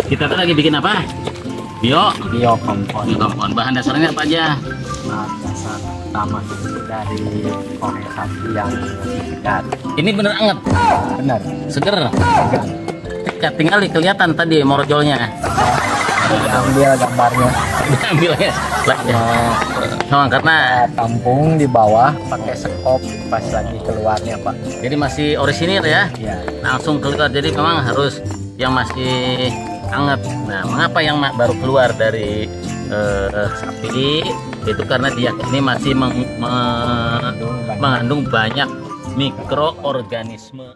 Kita tuh lagi bikin apa? Biokompon. Biokompon. Bahan dasarnya apa aja? Bahan dasar utama itu dari kohe sapi yang masih segar. Ini bener anget, Benar. seger. Segar. Ya, tinggal kelihatan tadi morojolnya. Ambil gambarnya. Diambil ya. Lah, ya. Sama karena Tampung di bawah pakai sekop pas lagi keluarnya Pak. jadi masih orisinil ya. Ya. Langsung keluar. Jadi memang harus yang masih anget. Nah, mengapa yang baru keluar dari sapi itu karena diyakini masih mengandung banyak mikroorganisme.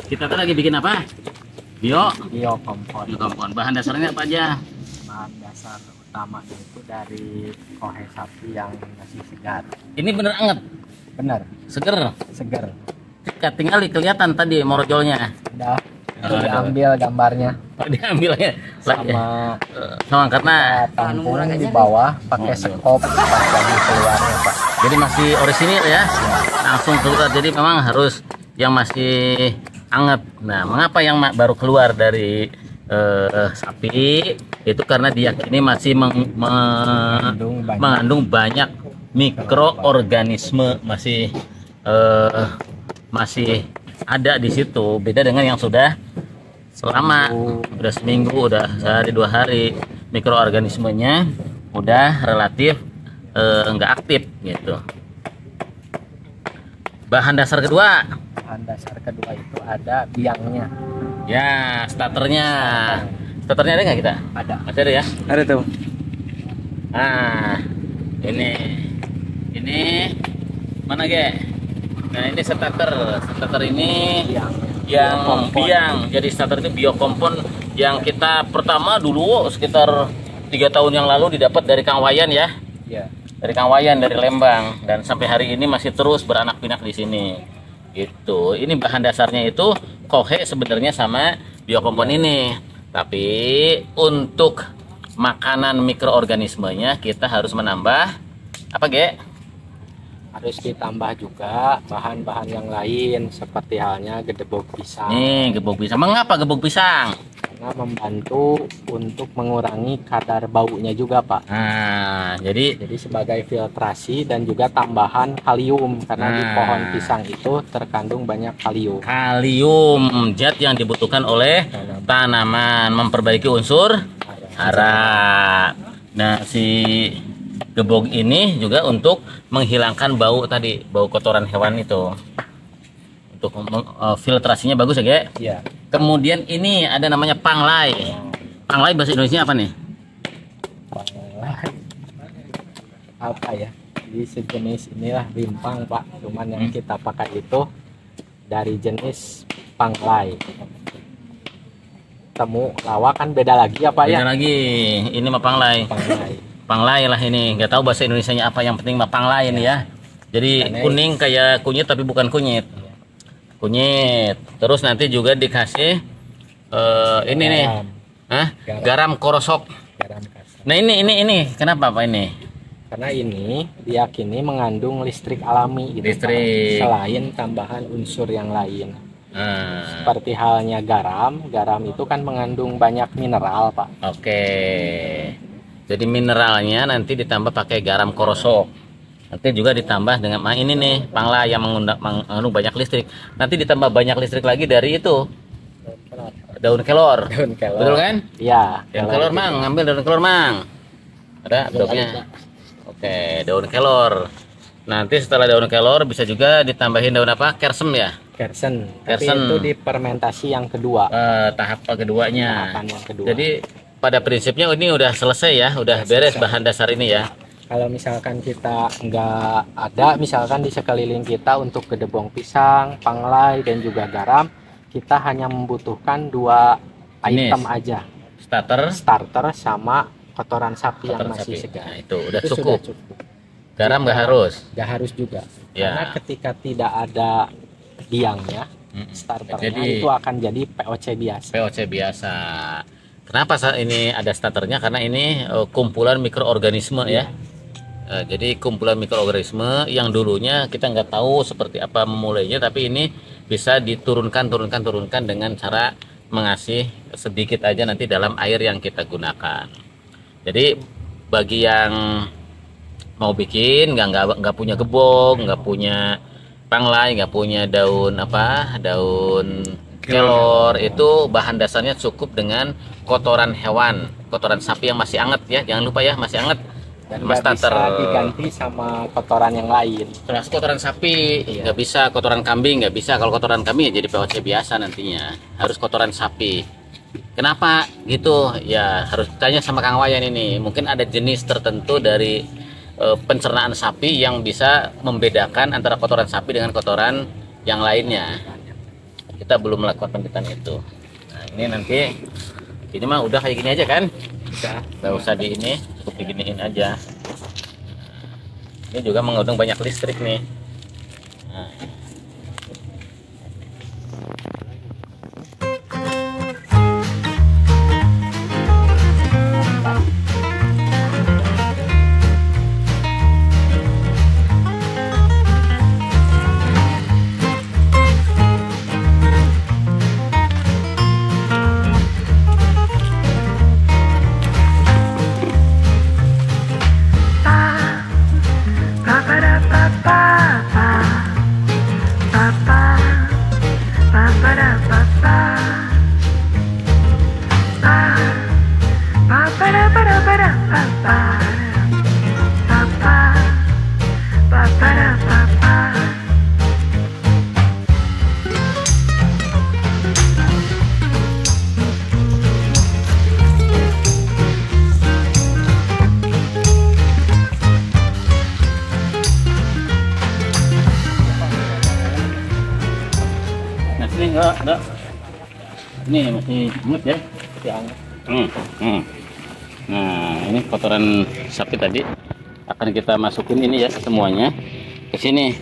Kita tuh lagi bikin apa? Biokompon. Biokompon. Bahan dasarnya apa aja? Bahan dasar utama itu dari kohe sapi yang masih segar. Ini bener anget, Benar. seger. Segar. Ya, tinggal kelihatan tadi morojolnya. Udah. Itu diambil gambarnya. Diambil ya. Lah, ya. Sama karena Tampung di bawah pakai sekop pas lagi keluarnya Pak. jadi masih orisinil ya. Langsung keluar. Jadi memang harus yang masih anget. Nah, mengapa yang baru keluar dari sapi itu karena diyakini masih mengandung banyak mikroorganisme, masih ada di situ. Beda dengan yang sudah selama udah seminggu, udah sehari 2 hari, mikroorganismenya udah relatif enggak aktif gitu. Bahan dasar kedua, Bahan dasar kedua itu ada biangnya. ya starternya. Starternya ada nggak kita? Ada. Masih ada ya? Ada tuh. Nah, ini mana ge? Nah, ini starter. Starter ini yang biang. Jadi starter itu biokompon yang kita pertama dulu sekitar 3 tahun yang lalu didapat dari Kang Wayan ya. Iya. Dari Kang Wayan dari Lembang, dan sampai hari ini masih terus beranak pinak di sini. Gitu. Ini bahan dasarnya itu kohe sebenarnya sama biokompon ini. Tapi untuk makanan mikroorganismenya kita harus menambah apa, Ge? Harus ditambah juga bahan-bahan yang lain seperti halnya gedebok pisang. Nih, gebuk pisang. Mengapa gebuk pisang? Karena membantu untuk mengurangi kadar baunya juga, Pak. Nah, jadi sebagai filtrasi dan juga tambahan kalium karena di pohon pisang itu terkandung banyak kalium. kalium, zat yang dibutuhkan oleh tanaman, memperbaiki unsur hara. Nah, si gebog ini juga untuk menghilangkan bau tadi, bau kotoran hewan itu. Untuk filtrasinya bagus ya, Ge? Iya. Kemudian ini ada namanya panglai. Panglai bahasa Indonesia apa nih? Apa ya? Di sejenis inilah rimpang, Pak. Cuman yang kita pakai itu dari jenis panglai. Temu lawa kan beda lagi ya, Pak ya? Beda lagi. Ini mah panglai. Panglai. Panglai lah ini. Nggak tahu bahasa Indonesianya apa, yang penting mah panglai ini ya. Jadi kuning kayak kunyit tapi bukan kunyit. Kunyit. Terus nanti juga dikasih ini nih. Hah? Garam korosok. Garam kasar. Nah, ini kenapa Pak ini? Karena ini diyakini mengandung listrik alami gitu, Listrik. Pak. Selain tambahan unsur yang lain. Seperti halnya garam itu kan mengandung banyak mineral, Pak. Oke. Jadi mineralnya nanti ditambah pakai garam korosok. Nanti juga ditambah dengan ini nih, panglai yang mengandung banyak listrik. Nanti ditambah banyak listrik lagi dari itu. Daun kelor. Daun kelor. Betul kan? Iya. Daun kelor, Mang. Ngambil daun kelor, Mang. Ada daunnya. Oke, daun kelor. Nanti setelah daun kelor bisa juga ditambahin daun apa? Kersem ya? Kersen. Tapi Kersen. itu di fermentasi yang kedua. Tahap keduanya. Tahapan yang kedua. Jadi pada prinsipnya ini udah selesai ya, udah beres bahan dasar ini ya. Kalau misalkan kita nggak ada, misalkan di sekeliling kita untuk gedebong pisang, panglai, dan juga garam, kita hanya membutuhkan 2 item aja. Starter sama kotoran sapi yang masih segar. Nah, itu udah Itu cukup. sudah cukup. Garam nggak harus. Nggak harus juga. Ya. Karena ketika tidak ada biangnya, starternya Jadi- itu akan jadi POC biasa. POC biasa. Kenapa ini ada starternya? Karena ini kumpulan mikroorganisme ya. Jadi kumpulan mikroorganisme yang dulunya kita nggak tahu seperti apa memulainya, tapi ini bisa diturunkan dengan cara mengasih sedikit aja nanti dalam air yang kita gunakan. Jadi bagi yang mau bikin nggak punya gebong, nggak punya panglai, nggak punya daun kelor, itu bahan dasarnya cukup dengan kotoran hewan, kotoran sapi yang masih anget ya, jangan lupa ya, masih anget. Dan Mas nggak bisa starter. diganti sama kotoran yang lain. Termasuk kotoran sapi, nggak bisa, kotoran kambing nggak bisa. Kalau kotoran kambing ya jadi POC biasa nantinya, harus kotoran sapi. Kenapa gitu ya, harus tanya sama Kang Wayan ini. Mungkin ada jenis tertentu dari pencernaan sapi yang bisa membedakan antara kotoran sapi dengan kotoran yang lainnya. Kita belum melakukan penelitian itu. Nah ini nanti, ini mah udah kayak gini aja kan, nggak usah di ini, cukup diginiin aja. Ini juga mengandung banyak listrik nih. Nah. Nah sini enggak. Ini masih hangat ya. Masih hangat. Nah ini kotoran sapi tadi akan kita masukin ini ya semuanya ke sini.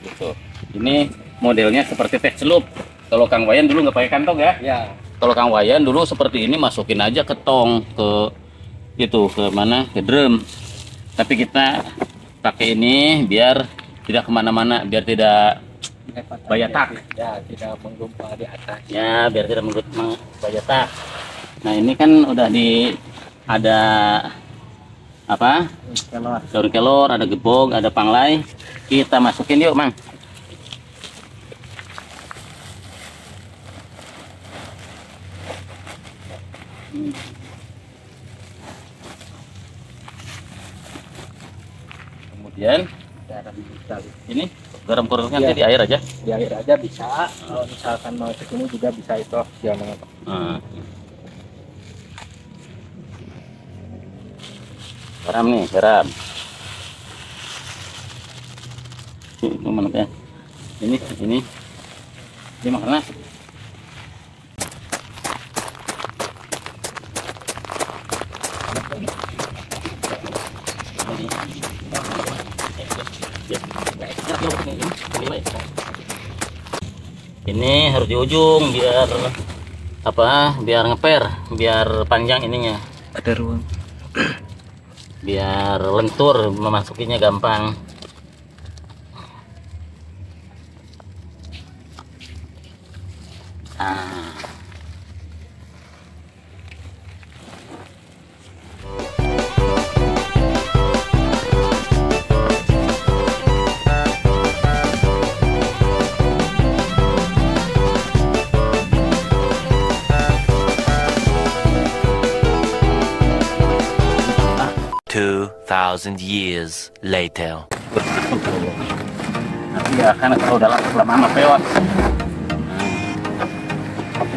Gitu. Ini modelnya seperti teh celup. Kalau Kang Wayan dulu nggak pakai kantong ya? Ya. Kalau Kang Wayan dulu seperti ini, masukin aja ke tong, ke itu ke mana, ke drum. Tapi kita pakai ini biar tidak kemana-mana, biar tidak bayatak. Ya, tidak menggumpal di atas. Ya, biar tidak bayatak. Nah ini kan udah ada apa? Kelor. Daun kelor, ada gebog, ada panglai. Kita masukin yuk, Mang. Kemudian ini garam kurangnya nanti di air aja. Di air aja bisa. Kalau misalkan mau ke sini juga bisa itu opsional. Garam nih, garam. Ini mana ya? Ini makanya. Ini harus di ujung biar apa? Biar ngeper, biar panjang ininya. Ada ruang. Biar lentur memasukinya gampang. Ah. Two thousand years later. nanti ya kan kalau udah lama peot.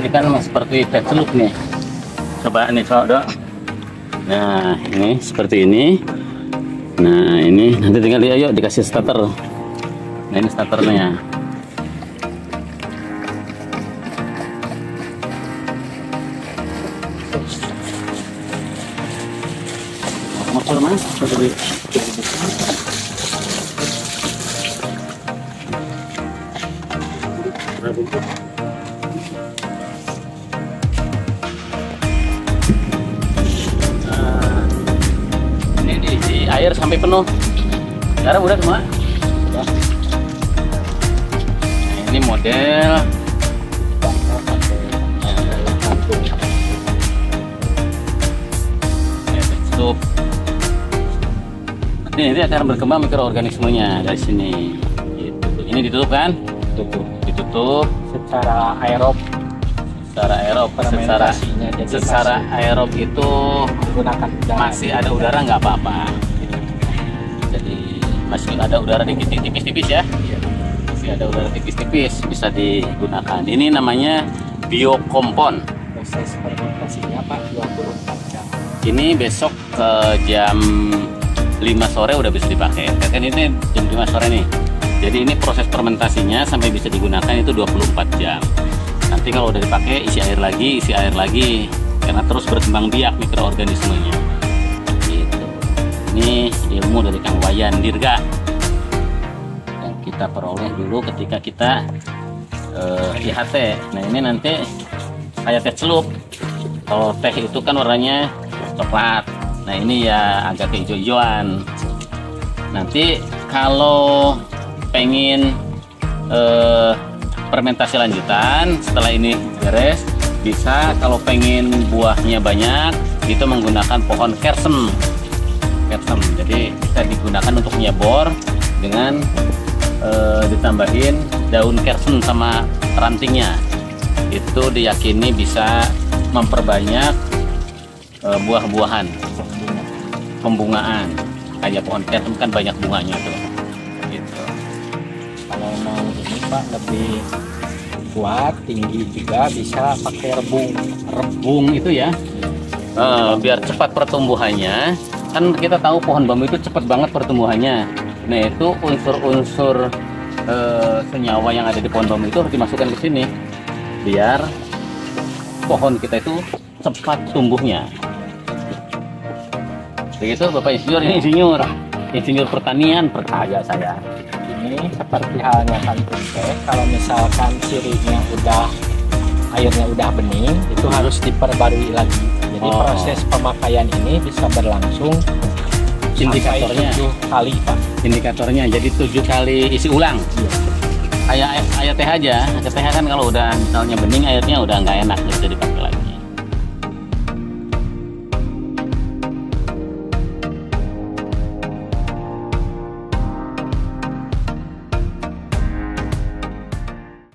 Ini kan seperti teh celup nih. Coba nih Dok. Nah ini seperti ini. Nah ini nanti tinggal ayo dikasih starter. Nah ini starternya. Motor mas, ini diisi air sampai penuh. Garam udah semua? Udah. Nah, ini model tutup. Nanti akan berkembang mikroorganismenya dari sini. Gitu. Ini ditutup kan? Ditutup secara aerob. Secara aerob itu Menggunakan udara. masih ada udara nggak apa-apa. Jadi masih ada udara dikit tipis-tipis ya. Masih ada udara tipis-tipis bisa digunakan. Ini namanya biokompon. Proses fermentasinya Pak 24 jam. Ini besok ke jam 5 sore udah bisa dipakai. Kan ini jam 5 sore nih. Jadi ini proses fermentasinya sampai bisa digunakan itu 24 jam. Nanti kalau udah dipakai isi air lagi karena terus berkembang biak mikroorganismenya. Gitu. Ini ilmu dari Kang Wayan Dirga yang kita peroleh dulu ketika kita IHT. Nah ini nanti kayak teh celup. Kalau teh itu kan warnanya coklat. Nah ini ya agak kehijau-hijauan. Nanti kalau pengen fermentasi lanjutan setelah ini beres, bisa kalau pengen buahnya banyak itu menggunakan pohon kersem. Jadi bisa digunakan untuk nyebor dengan ditambahin daun kersem sama rantingnya. Itu diyakini bisa memperbanyak buah-buahan, pembungaan. Kayak pohon kersem kan banyak bunganya tuh. Gitu. Kalau mau ini Pak lebih kuat, tinggi juga bisa pakai rebung Itu ya, biar cepat pertumbuhannya. Kan kita tahu pohon bambu itu cepat banget pertumbuhannya. Nah itu unsur-unsur senyawa yang ada di pohon bambu itu harus dimasukkan ke sini biar pohon kita itu cepat tumbuhnya. Begitu Bapak Insinyur, ini insinyur pertanian, percaya saya. ini seperti halnya kantung teh. Kalau misalkan sirihnya airnya udah bening, itu harus diperbarui lagi. Jadi proses pemakaian ini bisa berlangsung Indikatornya 7 kali Pak. Indikatornya jadi 7 kali isi ulang. Iya. Kayak teh aja. Teh kan kalau udah misalnya bening airnya udah nggak enak, nggak bisa dipakai lagi.